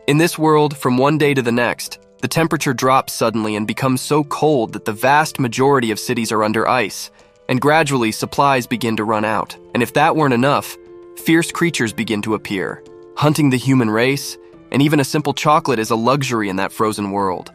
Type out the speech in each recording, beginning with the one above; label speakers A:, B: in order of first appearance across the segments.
A: In this world, from one day to the next, the temperature drops suddenly and becomes so cold that the vast majority of cities are under ice, and gradually supplies begin to run out. And if that weren't enough, fierce creatures begin to appear, hunting the human race, and even a simple chocolate is a luxury in that frozen world.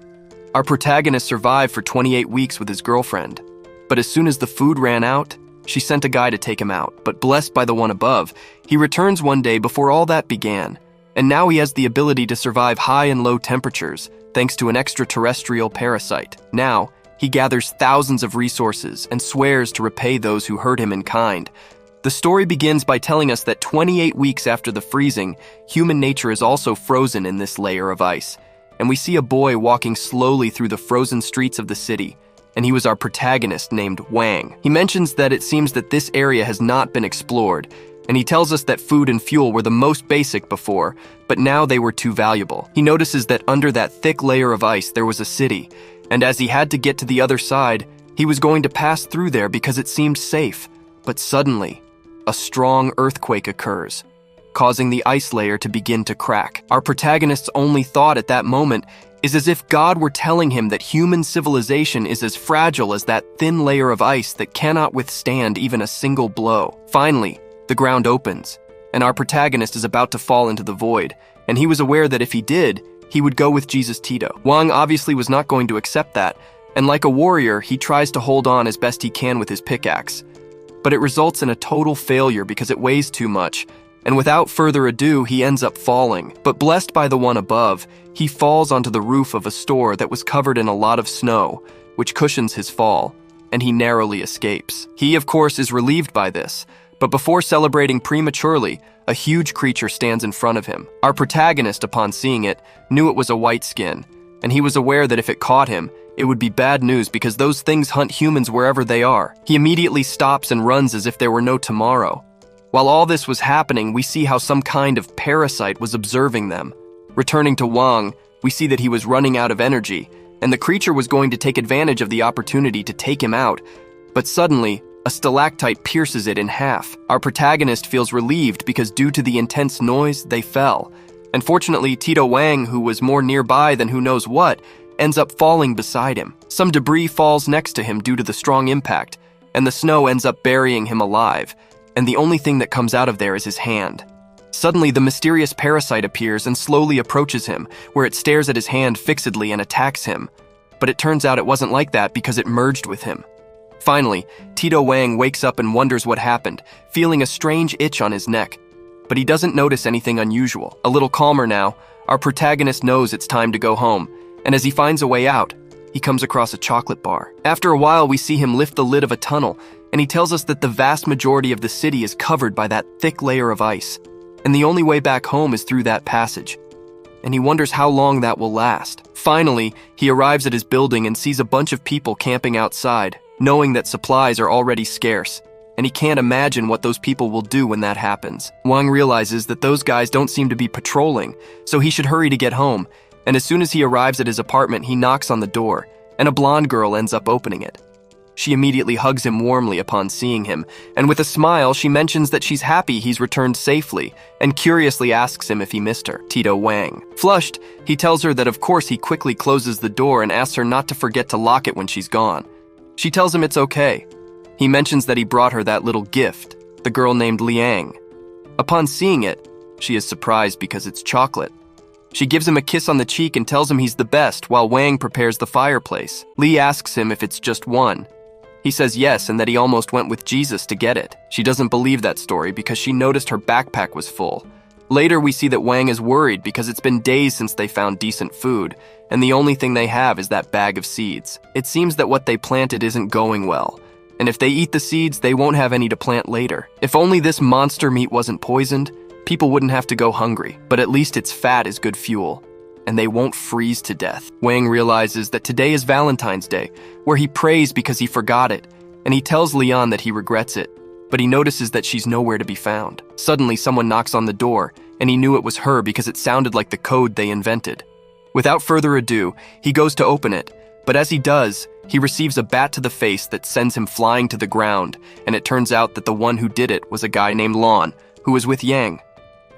A: Our protagonist survived for 28 weeks with his girlfriend, but as soon as the food ran out, she sent a guy to take him out. But blessed by the one above, he returns one day before all that began, and now he has the ability to survive high and low temperatures thanks to an extraterrestrial parasite. Now, he gathers thousands of resources and swears to repay those who hurt him in kind. The story begins by telling us that 28 weeks after the freezing, human nature is also frozen in this layer of ice, and we see a boy walking slowly through the frozen streets of the city, and he was our protagonist named Wang. He mentions that it seems that this area has not been explored, and he tells us that food and fuel were the most basic before, but now they were too valuable. He notices that under that thick layer of ice there was a city, and as he had to get to the other side, he was going to pass through there because it seemed safe. But suddenly, a strong earthquake occurs, causing the ice layer to begin to crack. Our protagonist's only thought at that moment is as if God were telling him that human civilization is as fragile as that thin layer of ice that cannot withstand even a single blow. Finally, the ground opens, and our protagonist is about to fall into the void, and he was aware that if he did, he would go with Jesus Tito. Wang obviously was not going to accept that, and like a warrior, he tries to hold on as best he can with his pickaxe. But it results in a total failure because it weighs too much, and without further ado, he ends up falling. But blessed by the one above, he falls onto the roof of a store that was covered in a lot of snow, which cushions his fall, and he narrowly escapes. He, of course, is relieved by this, but before celebrating prematurely, a huge creature stands in front of him. Our protagonist, upon seeing it, knew it was a white skin, and he was aware that if it caught him, it would be bad news because those things hunt humans wherever they are. He immediately stops and runs as if there were no tomorrow. While all this was happening, we see how some kind of parasite was observing them. Returning to Wang, we see that he was running out of energy, and the creature was going to take advantage of the opportunity to take him out. But suddenly, a stalactite pierces it in half. Our protagonist feels relieved because due to the intense noise, they fell. Unfortunately, Tito Wang, who was more nearby than who knows what, ends up falling beside him. Some debris falls next to him due to the strong impact, and the snow ends up burying him alive, and the only thing that comes out of there is his hand. Suddenly, the mysterious parasite appears and slowly approaches him, where it stares at his hand fixedly and attacks him. But it turns out it wasn't like that because it merged with him. Finally, Tito Wang wakes up and wonders what happened, feeling a strange itch on his neck. But he doesn't notice anything unusual. A little calmer now, our protagonist knows it's time to go home, and as he finds a way out, he comes across a chocolate bar. After a while, we see him lift the lid of a tunnel, and he tells us that the vast majority of the city is covered by that thick layer of ice, and the only way back home is through that passage. And he wonders how long that will last. Finally, he arrives at his building and sees a bunch of people camping outside, knowing that supplies are already scarce, and he can't imagine what those people will do when that happens. Wang realizes that those guys don't seem to be patrolling, so he should hurry to get home, and as soon as he arrives at his apartment, he knocks on the door, and a blonde girl ends up opening it. She immediately hugs him warmly upon seeing him, and with a smile, she mentions that she's happy he's returned safely, and curiously asks him if he missed her. Tito Wang. Flushed, he tells her that of course he quickly closes the door and asks her not to forget to lock it when she's gone. She tells him it's okay. He mentions that he brought her that little gift, the girl named Liang. Upon seeing it, she is surprised because it's chocolate. She gives him a kiss on the cheek and tells him he's the best while Wang prepares the fireplace. Li asks him if it's just one. He says yes and that he almost went with Jesus to get it. She doesn't believe that story because she noticed her backpack was full. Later, we see that Wang is worried because it's been days since they found decent food, and the only thing they have is that bag of seeds. It seems that what they planted isn't going well, and if they eat the seeds, they won't have any to plant later. If only this monster meat wasn't poisoned, people wouldn't have to go hungry, but at least its fat is good fuel, and they won't freeze to death. Wang realizes that today is Valentine's Day, where he prays because he forgot it, and he tells Leon that he regrets it, but he notices that she's nowhere to be found. Suddenly, someone knocks on the door, and he knew it was her because it sounded like the code they invented. Without further ado, he goes to open it, but as he does, he receives a bat to the face that sends him flying to the ground, and it turns out that the one who did it was a guy named Lon, who was with Yang.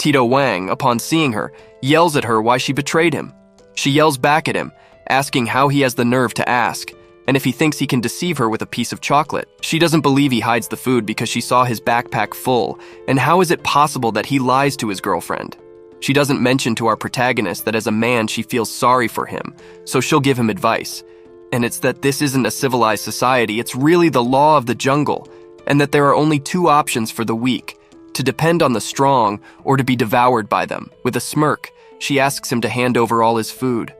A: Tito Wang, upon seeing her, yells at her why she betrayed him. She yells back at him, asking how he has the nerve to ask, and if he thinks he can deceive her with a piece of chocolate. She doesn't believe he hides the food because she saw his backpack full, and how is it possible that he lies to his girlfriend? She doesn't mention to our protagonist that as a man she feels sorry for him, so she'll give him advice. And it's that this isn't a civilized society, it's really the law of the jungle, and that there are only two options for the weak, to depend on the strong or to be devoured by them. With a smirk, she asks him to hand over all his food.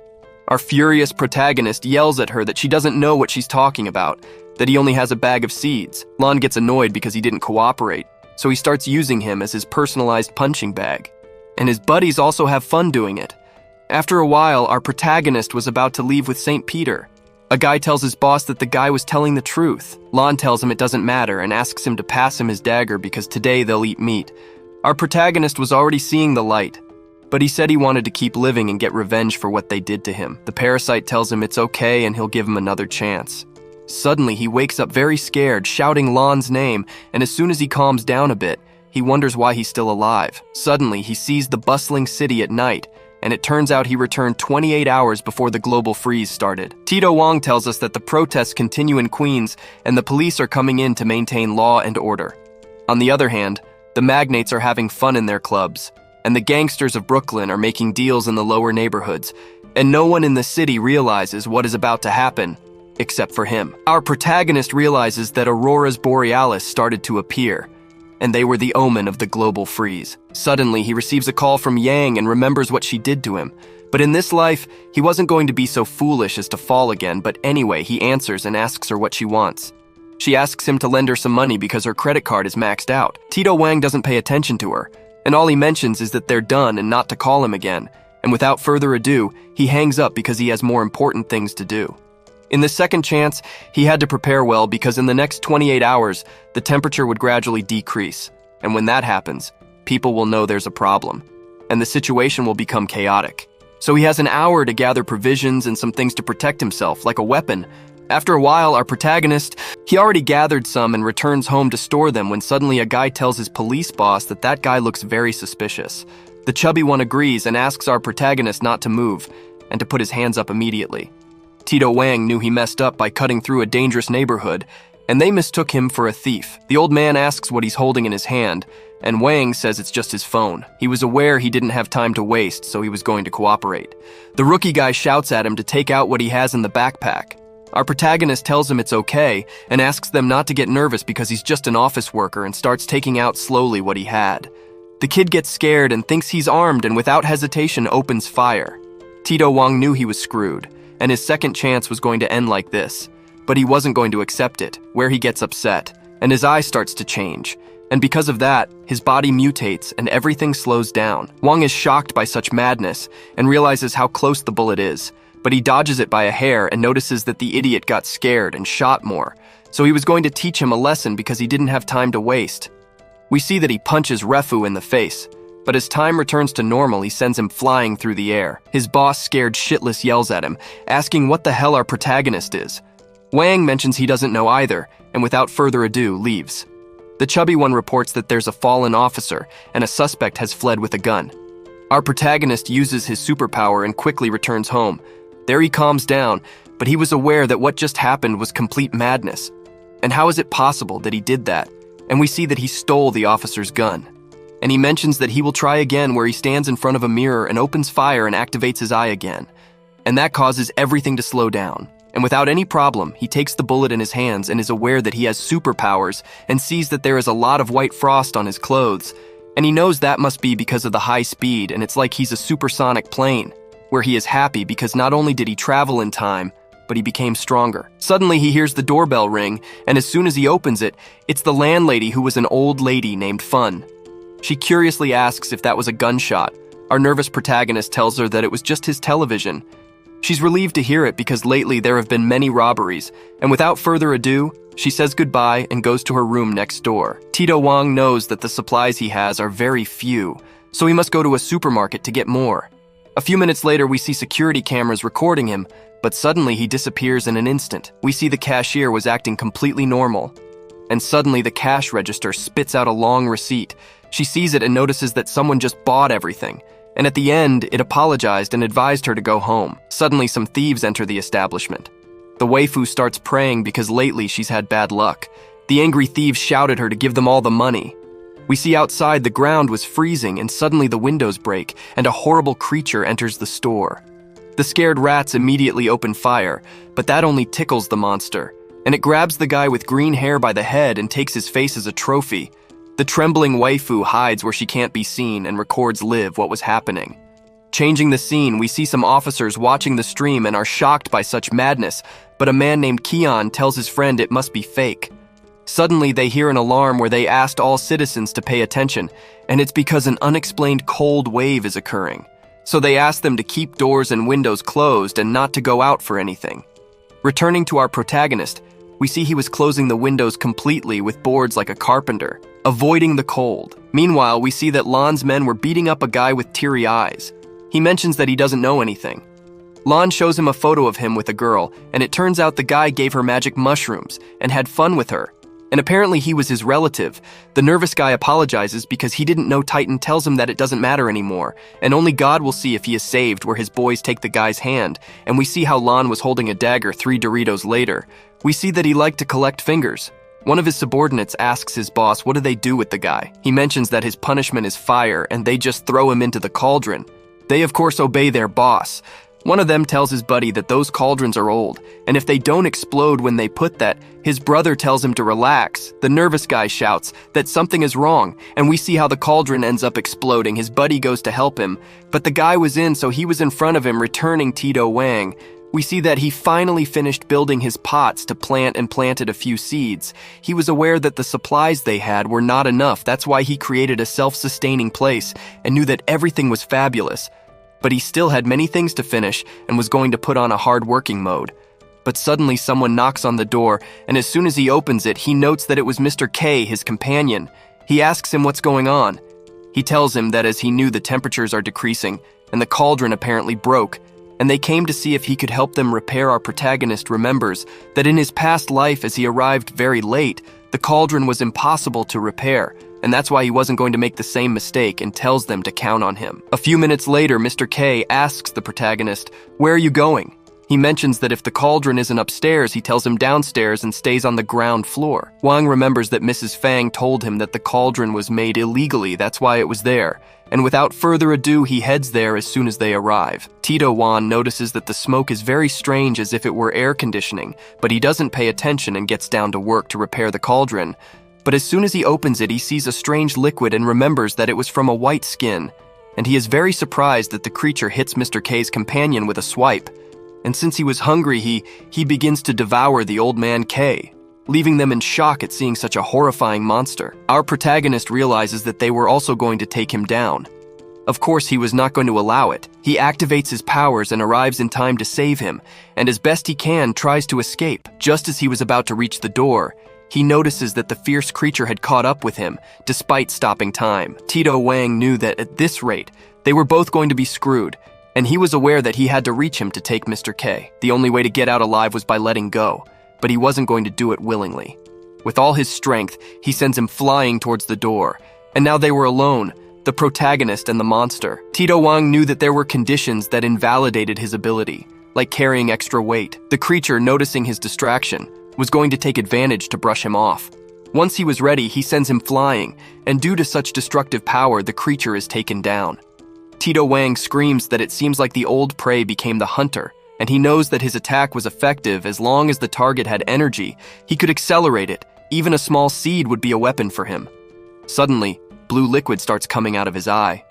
A: Our furious protagonist yells at her that she doesn't know what she's talking about, that he only has a bag of seeds. Lon gets annoyed because he didn't cooperate, so he starts using him as his personalized punching bag. And his buddies also have fun doing it. After a while, our protagonist was about to leave with St. Peter. A guy tells his boss that the guy was telling the truth. Lon tells him it doesn't matter and asks him to pass him his dagger because today they'll eat meat. Our protagonist was already seeing the light, but he said he wanted to keep living and get revenge for what they did to him. The parasite tells him it's okay and he'll give him another chance. Suddenly, he wakes up very scared, shouting Lon's name, and as soon as he calms down a bit, he wonders why he's still alive. Suddenly, he sees the bustling city at night, and it turns out he returned 28 hours before the global freeze started. Tito Wang tells us that the protests continue in Queens and the police are coming in to maintain law and order. On the other hand, the magnates are having fun in their clubs, and the gangsters of Brooklyn are making deals in the lower neighborhoods, and no one in the city realizes what is about to happen, except for him. Our protagonist realizes that auroras borealis started to appear, and they were the omen of the global freeze. Suddenly, he receives a call from Yang and remembers what she did to him. But in this life, he wasn't going to be so foolish as to fall again, but anyway, he answers and asks her what she wants. She asks him to lend her some money because her credit card is maxed out. Tito Wang doesn't pay attention to her, and all he mentions is that they're done and not to call him again. And without further ado, he hangs up because he has more important things to do. In the second chance, he had to prepare well because in the next 28 hours, the temperature would gradually decrease. And when that happens, people will know there's a problem, and the situation will become chaotic. So he has an hour to gather provisions and some things to protect himself, like a weapon. After a while, our protagonist, he already gathered some and returns home to store them when suddenly a guy tells his police boss that that guy looks very suspicious. The chubby one agrees and asks our protagonist not to move and to put his hands up immediately. Tito Wang knew he messed up by cutting through a dangerous neighborhood, and they mistook him for a thief. The old man asks what he's holding in his hand, and Wang says it's just his phone. He was aware he didn't have time to waste, so he was going to cooperate. The rookie guy shouts at him to take out what he has in the backpack. Our protagonist tells him it's okay, and asks them not to get nervous because he's just an office worker and starts taking out slowly what he had. The kid gets scared and thinks he's armed and without hesitation opens fire. Tito Wang knew he was screwed, and his second chance was going to end like this. But he wasn't going to accept it, where he gets upset, and his eye starts to change. And because of that, his body mutates and everything slows down. Wang is shocked by such madness and realizes how close the bullet is, but he dodges it by a hair and notices that the idiot got scared and shot more. So he was going to teach him a lesson because he didn't have time to waste. We see that he punches Refu in the face, but as time returns to normal, he sends him flying through the air. His boss, scared shitless, yells at him, asking what the hell our protagonist is. Wang mentions he doesn't know either, and without further ado, leaves. The chubby one reports that there's a fallen officer, and a suspect has fled with a gun. Our protagonist uses his superpower and quickly returns home. There he calms down, but he was aware that what just happened was complete madness. And how is it possible that he did that? And we see that he stole the officer's gun. And he mentions that he will try again where he stands in front of a mirror and opens fire and activates his eye again. And that causes everything to slow down. And without any problem, he takes the bullet in his hands and is aware that he has superpowers and sees that there is a lot of white frost on his clothes. And he knows that must be because of the high speed, and it's like he's a supersonic plane, where he is happy because not only did he travel in time, but he became stronger. Suddenly, he hears the doorbell ring, and as soon as he opens it, it's the landlady who was an old lady named Fun. She curiously asks if that was a gunshot. Our nervous protagonist tells her that it was just his television. She's relieved to hear it because lately there have been many robberies, and without further ado, she says goodbye and goes to her room next door. Tito Wang knows that the supplies he has are very few, so he must go to a supermarket to get more. A few minutes later, we see security cameras recording him, but suddenly he disappears in an instant. We see the cashier was acting completely normal, and suddenly the cash register spits out a long receipt, She sees it and notices that someone just bought everything, and at the end, it apologized and advised her to go home. Suddenly, some thieves enter the establishment. The waifu starts praying because lately she's had bad luck. The angry thieves shout at her to give them all the money. We see outside the ground was freezing and suddenly the windows break and a horrible creature enters the store. The scared rats immediately open fire, but that only tickles the monster, and it grabs the guy with green hair by the head and takes his face as a trophy. The trembling waifu hides where she can't be seen and records live what was happening. Changing the scene, we see some officers watching the stream and are shocked by such madness, but a man named Kion tells his friend it must be fake. Suddenly, they hear an alarm where they asked all citizens to pay attention, and it's because an unexplained cold wave is occurring. So they ask them to keep doors and windows closed and not to go out for anything. Returning to our protagonist, we see he was closing the windows completely with boards like a carpenter, avoiding the cold. Meanwhile, we see that Lan's men were beating up a guy with teary eyes. He mentions that he doesn't know anything. Lan shows him a photo of him with a girl, and it turns out the guy gave her magic mushrooms and had fun with her. And apparently he was his relative. The nervous guy apologizes because he didn't know Titan tells him that it doesn't matter anymore, and only God will see if he is saved, where his boys take the guy's hand, and we see how Lan was holding a dagger 3 Doritos later. We see that he liked to collect fingers. One of his subordinates asks his boss what do they do with the guy. He mentions that his punishment is fire, and they just throw him into the cauldron. They of course obey their boss. One of them tells his buddy that those cauldrons are old, and if they don't explode when they put that, his brother tells him to relax. The nervous guy shouts that something is wrong, and we see how the cauldron ends up exploding. His buddy goes to help him, but the guy was in, so he was in front of him, returning Tito Wang. We see that he finally finished building his pots to plant and planted a few seeds. He was aware that the supplies they had were not enough. That's why he created a self-sustaining place and knew that everything was fabulous. But he still had many things to finish and was going to put on a hard-working mode. But suddenly someone knocks on the door, and as soon as he opens it, he notes that it was Mr. K, his companion. He asks him what's going on. He tells him that as he knew the temperatures are decreasing, and the cauldron apparently broke, and they came to see if he could help them repair. Our protagonist remembers that in his past life, as he arrived very late, the cauldron was impossible to repair, and that's why he wasn't going to make the same mistake and tells them to count on him. A few minutes later, Mr. K asks the protagonist, "Where are you going?" He mentions that if the cauldron isn't upstairs, he tells him downstairs and stays on the ground floor. Wang remembers that Mrs. Fang told him that the cauldron was made illegally, that's why it was there. And without further ado, he heads there as soon as they arrive. Tito Wan notices that the smoke is very strange, as if it were air conditioning, but he doesn't pay attention and gets down to work to repair the cauldron. But as soon as he opens it, he sees a strange liquid and remembers that it was from a white skin. And he is very surprised that the creature hits Mr. K's companion with a swipe. And since he was hungry, he begins to devour the old man K, leaving them in shock at seeing such a horrifying monster. Our protagonist realizes that they were also going to take him down. Of course, he was not going to allow it. He activates his powers and arrives in time to save him, and as best he can, tries to escape. Just as he was about to reach the door, he notices that the fierce creature had caught up with him, despite stopping time. Tito Wang knew that at this rate, they were both going to be screwed, and he was aware that he had to reach him to take Mr. K. The only way to get out alive was by letting go, but he wasn't going to do it willingly. With all his strength, he sends him flying towards the door, and now they were alone, the protagonist and the monster. Tito Wang knew that there were conditions that invalidated his ability, like carrying extra weight. The creature, noticing his distraction, was going to take advantage to brush him off. Once he was ready, he sends him flying, and due to such destructive power, the creature is taken down. Tito Wang screams that it seems like the old prey became the hunter, and he knows that his attack was effective as long as the target had energy. He could accelerate it. Even a small seed would be a weapon for him. Suddenly, blue liquid starts coming out of his eye.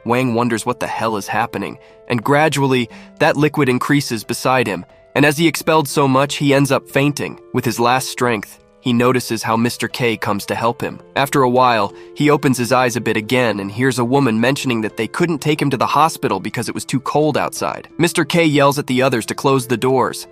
A: Wang wonders what the hell is happening, and gradually, that liquid increases beside him, and as he expelled so much, he ends up fainting. With his last strength, he notices how Mr. K comes to help him. After a while, he opens his eyes a bit again and hears a woman mentioning that they couldn't take him to the hospital because it was too cold outside. Mr. K yells at the others to close the doors.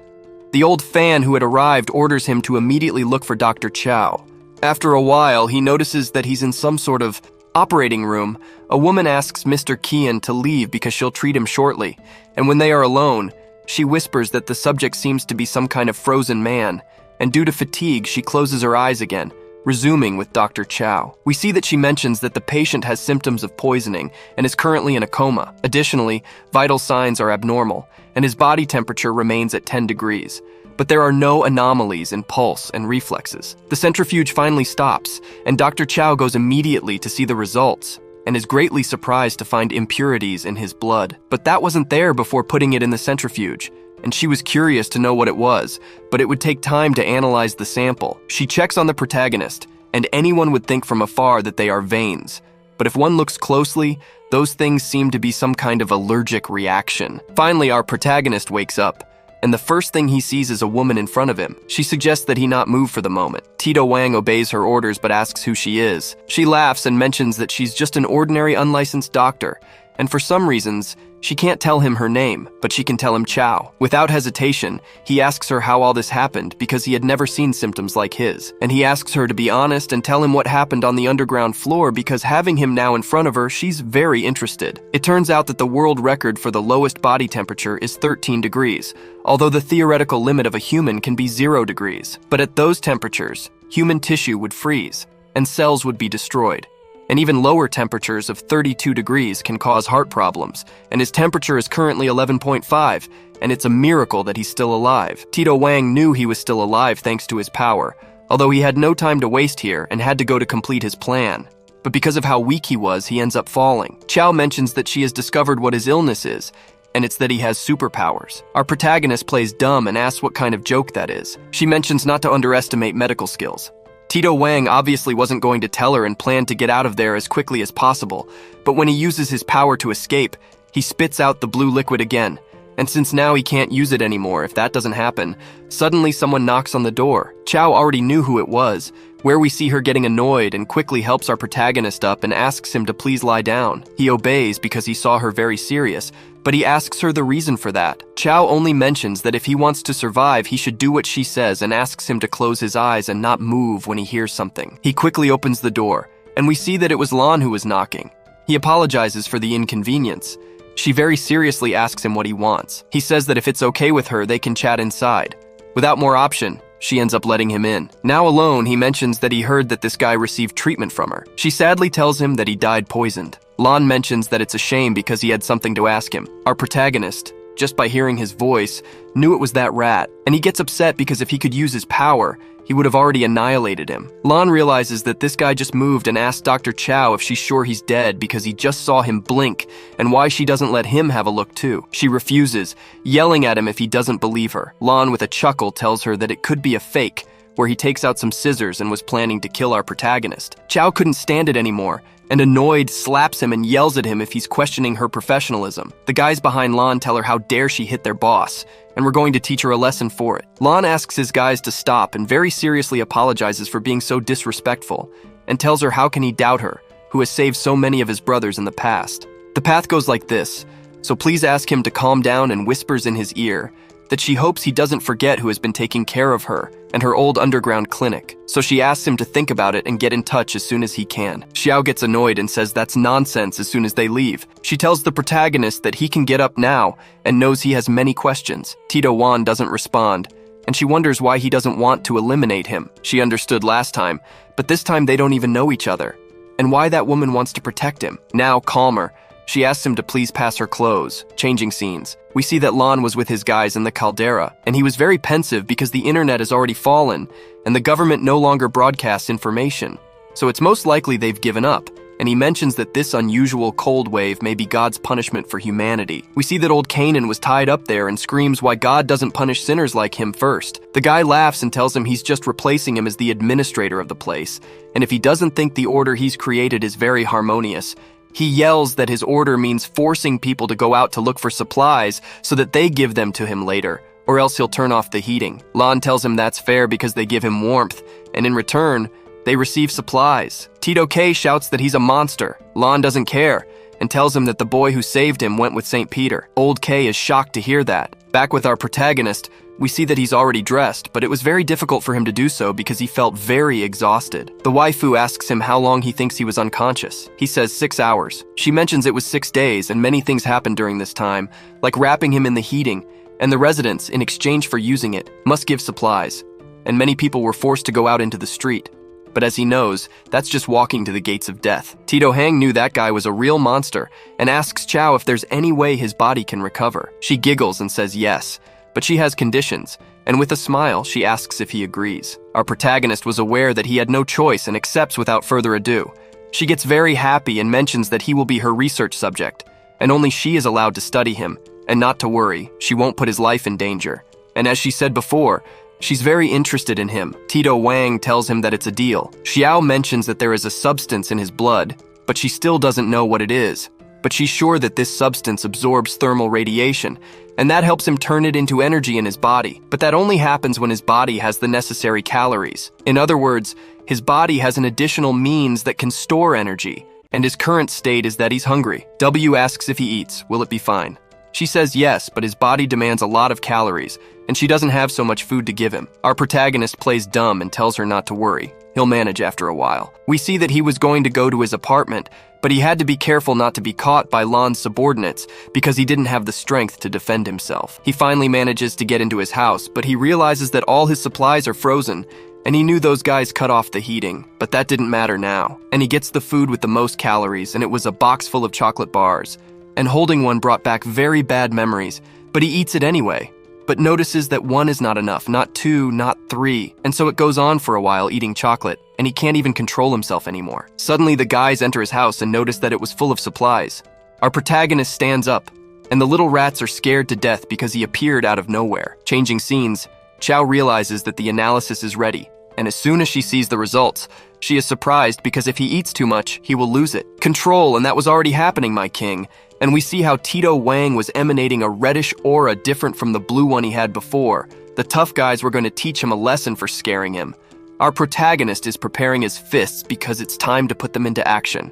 A: The old fan who had arrived orders him to immediately look for Dr. Chow. After a while, he notices that he's in some sort of operating room. A woman asks Mr. Kian to leave because she'll treat him shortly, and when they are alone, she whispers that the subject seems to be some kind of frozen man, and due to fatigue, she closes her eyes again, resuming with Dr. Chow. We see that she mentions that the patient has symptoms of poisoning and is currently in a coma. Additionally, vital signs are abnormal, and his body temperature remains at 10 degrees. But there are no anomalies in pulse and reflexes. The centrifuge finally stops, and Dr. Chow goes immediately to see the results, and is greatly surprised to find impurities in his blood. But that wasn't there before putting it in the centrifuge, and she was curious to know what it was, but it would take time to analyze the sample. She checks on the protagonist, and anyone would think from afar that they are veins. But if one looks closely, those things seem to be some kind of allergic reaction. Finally, our protagonist wakes up, and the first thing he sees is a woman in front of him. She suggests that he not move for the moment. Tito Wang obeys her orders but asks who she is. She laughs and mentions that she's just an ordinary unlicensed doctor, and for some reasons, she can't tell him her name, but she can tell him Chow. Without hesitation, he asks her how all this happened because he had never seen symptoms like his. And he asks her to be honest and tell him what happened on the underground floor because having him now in front of her, she's very interested. It turns out that the world record for the lowest body temperature is 13 degrees, although the theoretical limit of a human can be 0 degrees. But at those temperatures, human tissue would freeze, and cells would be destroyed. And even lower temperatures of 32 degrees can cause heart problems, and his temperature is currently 11.5, and it's a miracle that he's still alive. Tito Wang knew he was still alive thanks to his power, although he had no time to waste here and had to go to complete his plan. But because of how weak he was, he ends up falling. Chow mentions that she has discovered what his illness is, and it's that he has superpowers. Our protagonist plays dumb and asks what kind of joke that is. She mentions not to underestimate medical skills. Tito Wang obviously wasn't going to tell her and planned to get out of there as quickly as possible, but when he uses his power to escape, he spits out the blue liquid again. And since now he can't use it anymore if that doesn't happen, suddenly someone knocks on the door. Chow already knew who it was, where we see her getting annoyed and quickly helps our protagonist up and asks him to please lie down. He obeys because he saw her very serious, but he asks her the reason for that. Chow only mentions that if he wants to survive, he should do what she says and asks him to close his eyes and not move when he hears something. He quickly opens the door, and we see that it was Lan who was knocking. He apologizes for the inconvenience. She very seriously asks him what he wants. He says that if it's okay with her, they can chat inside. Without more option, she ends up letting him in. Now alone, he mentions that he heard that this guy received treatment from her. She sadly tells him that he died poisoned. Lan mentions that it's a shame because he had something to ask him. Our protagonist, just by hearing his voice, knew it was that rat, and he gets upset because if he could use his power, he would have already annihilated him. Lan realizes that this guy just moved and asked Dr. Chow if she's sure he's dead because he just saw him blink and why she doesn't let him have a look too. She refuses, yelling at him if he doesn't believe her. Lan, with a chuckle, tells her that it could be a fake, where he takes out some scissors and was planning to kill our protagonist. Chow couldn't stand it anymore, and annoyed, slaps him and yells at him if he's questioning her professionalism. The guys behind Lan tell her how dare she hit their boss, and we're going to teach her a lesson for it. Lan asks his guys to stop and very seriously apologizes for being so disrespectful, and tells her how can he doubt her, who has saved so many of his brothers in the past. The path goes like this, so please ask him to calm down and whispers in his ear that she hopes he doesn't forget who has been taking care of her and her old underground clinic. So she asks him to think about it and get in touch as soon as he can. Xiao gets annoyed and says that's nonsense as soon as they leave. She tells the protagonist that he can get up now and knows he has many questions. Tito Wan doesn't respond, and she wonders why he doesn't want to eliminate him. She understood last time, but this time they don't even know each other, and why that woman wants to protect him. Now, calmer, she asks him to please pass her clothes. Changing scenes. We see that Lan was with his guys in the caldera, and he was very pensive because the internet has already fallen, and the government no longer broadcasts information. So it's most likely they've given up, and he mentions that this unusual cold wave may be God's punishment for humanity. We see that old Canaan was tied up there and screams why God doesn't punish sinners like him first. The guy laughs and tells him he's just replacing him as the administrator of the place, and if he doesn't think the order he's created is very harmonious, he yells that his order means forcing people to go out to look for supplies so that they give them to him later, or else he'll turn off the heating. Lan tells him that's fair because they give him warmth, and in return, they receive supplies. Tito K shouts that he's a monster. Lan doesn't care, and tells him that the boy who saved him went with St. Peter. Old K is shocked to hear that. Back with our protagonist, we see that he's already dressed, but it was very difficult for him to do so because he felt very exhausted. The waifu asks him how long he thinks he was unconscious. He says 6 hours. She mentions it was 6 days, and many things happened during this time, like wrapping him in the heating, and the residents, in exchange for using it, must give supplies, and many people were forced to go out into the street. But as he knows, that's just walking to the gates of death. Tito Hang knew that guy was a real monster and asks Chow if there's any way his body can recover. She giggles and says yes, but she has conditions, and with a smile, she asks if he agrees. Our protagonist was aware that he had no choice and accepts without further ado. She gets very happy and mentions that he will be her research subject, and only she is allowed to study him, and not to worry, she won't put his life in danger. And as she said before, she's very interested in him. Tito Wang tells him that it's a deal. Xiao mentions that there is a substance in his blood, but she still doesn't know what it is. But she's sure that this substance absorbs thermal radiation, and that helps him turn it into energy in his body. But that only happens when his body has the necessary calories. In other words, his body has an additional means that can store energy, and his current state is that he's hungry. W asks if he eats, will it be fine? She says yes, but his body demands a lot of calories, and she doesn't have so much food to give him. Our protagonist plays dumb and tells her not to worry. He'll manage after a while. We see that he was going to go to his apartment, but he had to be careful not to be caught by Lan's subordinates because he didn't have the strength to defend himself. He finally manages to get into his house, but he realizes that all his supplies are frozen, and he knew those guys cut off the heating, but that didn't matter now. And he gets the food with the most calories, and it was a box full of chocolate bars. And holding one brought back very bad memories, but he eats it anyway, but notices that one is not enough, not two, not three, and so it goes on for a while eating chocolate, and he can't even control himself anymore. Suddenly the guys enter his house and notice that it was full of supplies. Our protagonist stands up, and the little rats are scared to death because he appeared out of nowhere. Changing scenes, Chow realizes that the analysis is ready, and as soon as she sees the results, she is surprised because if he eats too much, he will lose it. Control, and that was already happening, my king. And we see how Tito Wang was emanating a reddish aura different from the blue one he had before. The tough guys were going to teach him a lesson for scaring him. Our protagonist is preparing his fists because it's time to put them into action.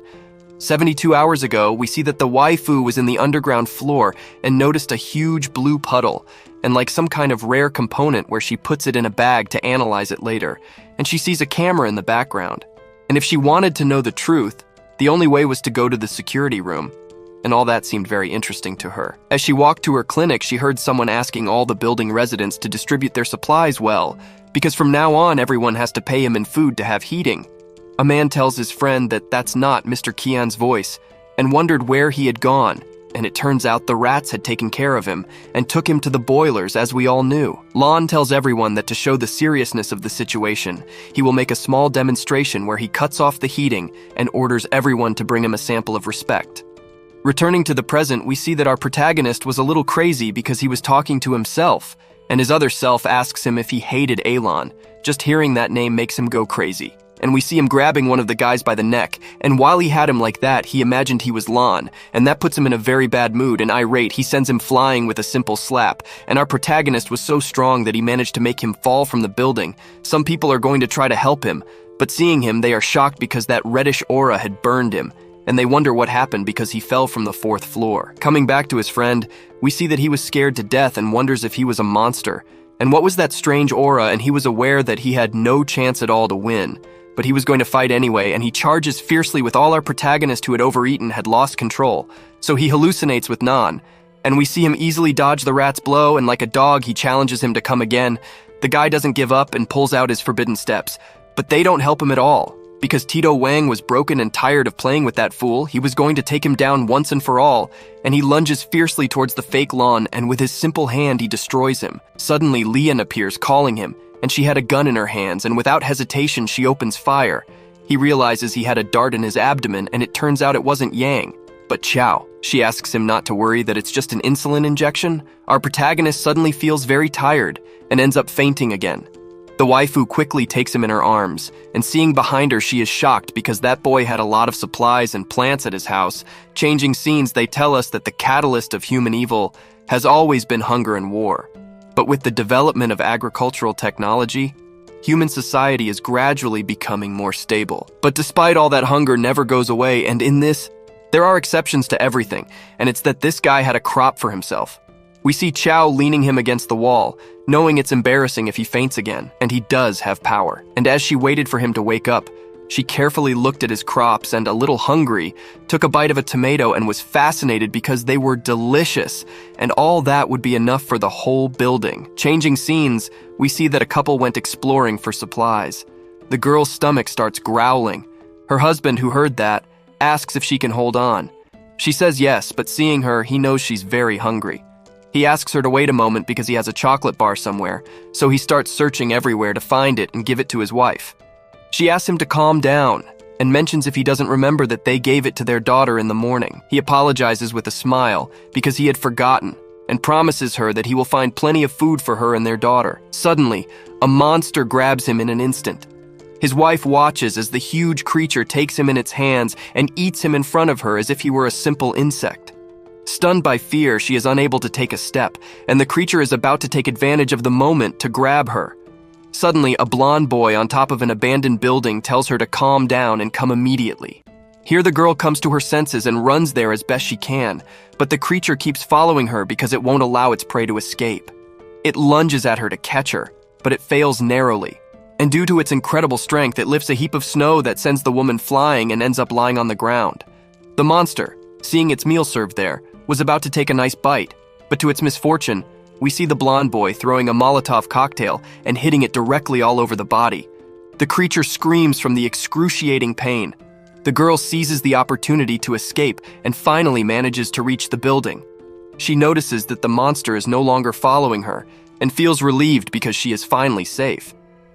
A: 72 hours ago, we see that the waifu was in the underground floor and noticed a huge blue puddle, and like some kind of rare component where she puts it in a bag to analyze it later. And she sees a camera in the background. And if she wanted to know the truth, the only way was to go to the security room. And all that seemed very interesting to her. As she walked to her clinic, she heard someone asking all the building residents to distribute their supplies well, because from now on, everyone has to pay him in food to have heating. A man tells his friend that that's not Mr. Kian's voice, and wondered where he had gone, and it turns out the rats had taken care of him and took him to the boilers, as we all knew. Lan tells everyone that to show the seriousness of the situation, he will make a small demonstration where he cuts off the heating and orders everyone to bring him a sample of respect. Returning to the present, we see that our protagonist was a little crazy because he was talking to himself, and his other self asks him if he hated Alon. Just hearing that name makes him go crazy. And we see him grabbing one of the guys by the neck, and while he had him like that, he imagined he was Lan, and that puts him in a very bad mood, and irate, he sends him flying with a simple slap, and our protagonist was so strong that he managed to make him fall from the building. Some people are going to try to help him, but seeing him, they are shocked because that reddish aura had burned him, and they wonder what happened because he fell from the 4th floor. Coming back to his friend, we see that he was scared to death and wonders if he was a monster. And what was that strange aura, and he was aware that he had no chance at all to win. But he was going to fight anyway, and he charges fiercely with all our protagonist who had overeaten had lost control. So he hallucinates with Nan, and we see him easily dodge the rat's blow, and like a dog, he challenges him to come again. The guy doesn't give up and pulls out his forbidden steps, but they don't help him at all. Because Tito Wang was broken and tired of playing with that fool, he was going to take him down once and for all, and he lunges fiercely towards the fake Lan, and with his simple hand he destroys him. Suddenly, Lian appears calling him, and she had a gun in her hands, and without hesitation she opens fire. He realizes he had a dart in his abdomen, and it turns out it wasn't Yang, but Chow. She asks him not to worry, that it's just an insulin injection. Our protagonist suddenly feels very tired, and ends up fainting again. The waifu quickly takes him in her arms, and seeing behind her, she is shocked because that boy had a lot of supplies and plants at his house. Changing scenes, they tell us that the catalyst of human evil has always been hunger and war. But with the development of agricultural technology, human society is gradually becoming more stable. But despite all that, hunger never goes away, and in this, there are exceptions to everything, and it's that this guy had a crop for himself. We see Chow leaning him against the wall, knowing it's embarrassing if he faints again, and he does have power. And as she waited for him to wake up, she carefully looked at his crops and, a little hungry, took a bite of a tomato and was fascinated because they were delicious, and all that would be enough for the whole building. Changing scenes, we see that a couple went exploring for supplies. The girl's stomach starts growling. Her husband, who heard that, asks if she can hold on. She says yes, but seeing her, he knows she's very hungry. He asks her to wait a moment because he has a chocolate bar somewhere, so he starts searching everywhere to find it and give it to his wife. She asks him to calm down and mentions if he doesn't remember that they gave it to their daughter in the morning. He apologizes with a smile because he had forgotten and promises her that he will find plenty of food for her and their daughter. Suddenly, a monster grabs him in an instant. His wife watches as the huge creature takes him in its hands and eats him in front of her as if he were a simple insect. Stunned by fear, she is unable to take a step, and the creature is about to take advantage of the moment to grab her. Suddenly, a blonde boy on top of an abandoned building tells her to calm down and come immediately. Here the girl comes to her senses and runs there as best she can, but the creature keeps following her because it won't allow its prey to escape. It lunges at her to catch her, but it fails narrowly. And due to its incredible strength, it lifts a heap of snow that sends the woman flying and ends up lying on the ground. The monster, seeing its meal served there, was about to take a nice bite, but to its misfortune, we see the blonde boy throwing a Molotov cocktail and hitting it directly all over the body. The creature screams from the excruciating pain. The girl seizes the opportunity to escape and finally manages to reach the building. She notices that the monster is no longer following her and feels relieved because she is finally safe.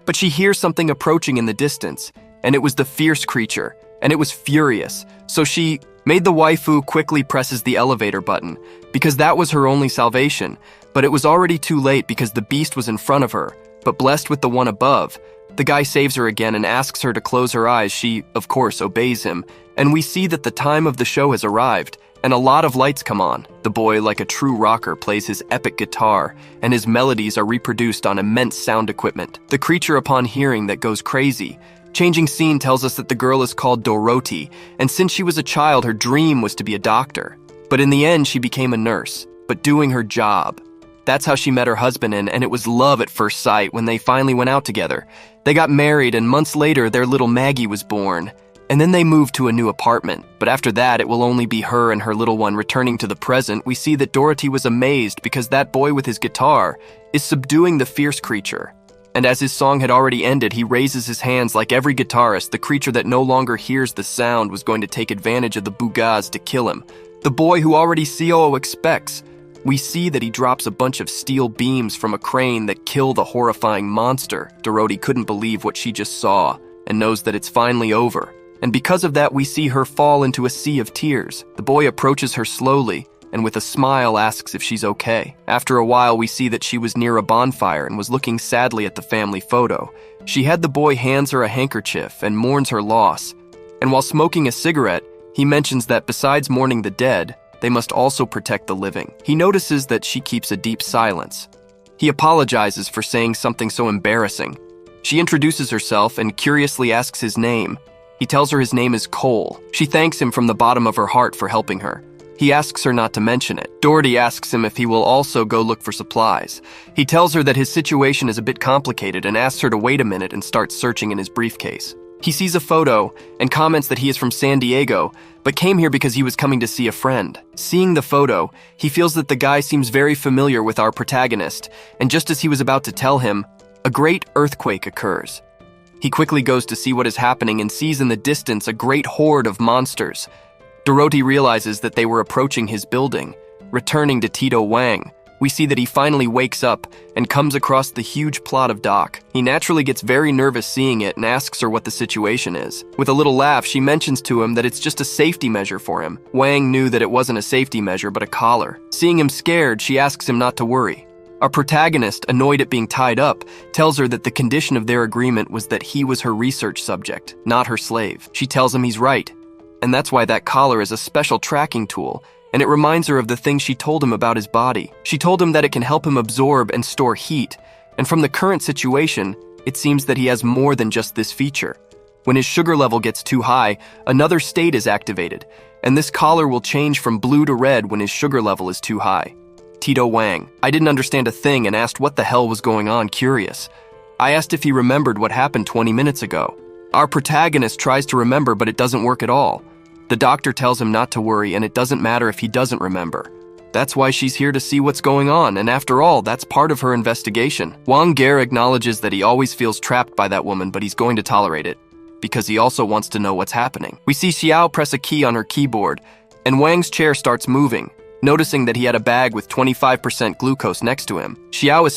A: But she hears something approaching in the distance, and it was the fierce creature, and it was furious, so she made the waifu quickly presses the elevator button, because that was her only salvation, but it was already too late because the beast was in front of her, but blessed with the one above. The guy saves her again and asks her to close her eyes. She, of course, obeys him, and we see that the time of the show has arrived, and a lot of lights come on. The boy, like a true rocker, plays his epic guitar, and his melodies are reproduced on immense sound equipment. The creature, upon hearing that, goes crazy. Changing scene tells us that the girl is called Dorothy, and since she was a child, her dream was to be a doctor. But in the end, she became a nurse, but doing her job. That's how she met her husband, and it was love at first sight when they finally went out together. They got married, and months later, their little Maggie was born. And then they moved to a new apartment, but after that, it will only be her and her little one. Returning to the present, we see that Dorothy was amazed because that boy with his guitar is subduing the fierce creature. And as his song had already ended, he raises his hands like every guitarist. The creature that no longer hears the sound was going to take advantage of the bugaz to kill him. The boy who already COO expects. We see that he drops a bunch of steel beams from a crane that kill the horrifying monster. Dorothy couldn't believe what she just saw and knows that it's finally over. And because of that, we see her fall into a sea of tears. The boy approaches her slowly and with a smile asks if she's okay. After a while, we see that she was near a bonfire and was looking sadly at the family photo. She had the boy hands her a handkerchief and mourns her loss. And while smoking a cigarette, he mentions that besides mourning the dead, they must also protect the living. He notices that she keeps a deep silence. He apologizes for saying something so embarrassing. She introduces herself and curiously asks his name. He tells her his name is Cole. She thanks him from the bottom of her heart for helping her. He asks her not to mention it. Dorothy asks him if he will also go look for supplies. He tells her that his situation is a bit complicated and asks her to wait a minute and starts searching in his briefcase. He sees a photo and comments that he is from San Diego, but came here because he was coming to see a friend. Seeing the photo, he feels that the guy seems very familiar with our protagonist, and just as he was about to tell him, a great earthquake occurs. He quickly goes to see what is happening and sees in the distance a great horde of monsters. Dorothy realizes that they were approaching his building. Returning to Tito Wang, we see that he finally wakes up and comes across the huge plot of dock. He naturally gets very nervous seeing it and asks her what the situation is. With a little laugh, she mentions to him that it's just a safety measure for him. Wang knew that it wasn't a safety measure but a collar. Seeing him scared, she asks him not to worry. Our protagonist, annoyed at being tied up, tells her that the condition of their agreement was that he was her research subject, not her slave. She tells him he's right, and that's why that collar is a special tracking tool, and it reminds her of the things she told him about his body. She told him that it can help him absorb and store heat, and from the current situation, it seems that he has more than just this feature. When his sugar level gets too high, another state is activated, and this collar will change from blue to red when his sugar level is too high. Tito Wang. I didn't understand a thing and asked what the hell was going on, curious. I asked if he remembered what happened 20 minutes ago. Our protagonist tries to remember, but it doesn't work at all. The doctor tells him not to worry, and it doesn't matter if he doesn't remember. That's why she's here to see what's going on, and after all, that's part of her investigation. Wang Ge acknowledges that he always feels trapped by that woman, but he's going to tolerate it, because he also wants to know what's happening. We see Xiao press a key on her keyboard, and Wang's chair starts moving, noticing that he had a bag with 25% glucose next to him. Xiao is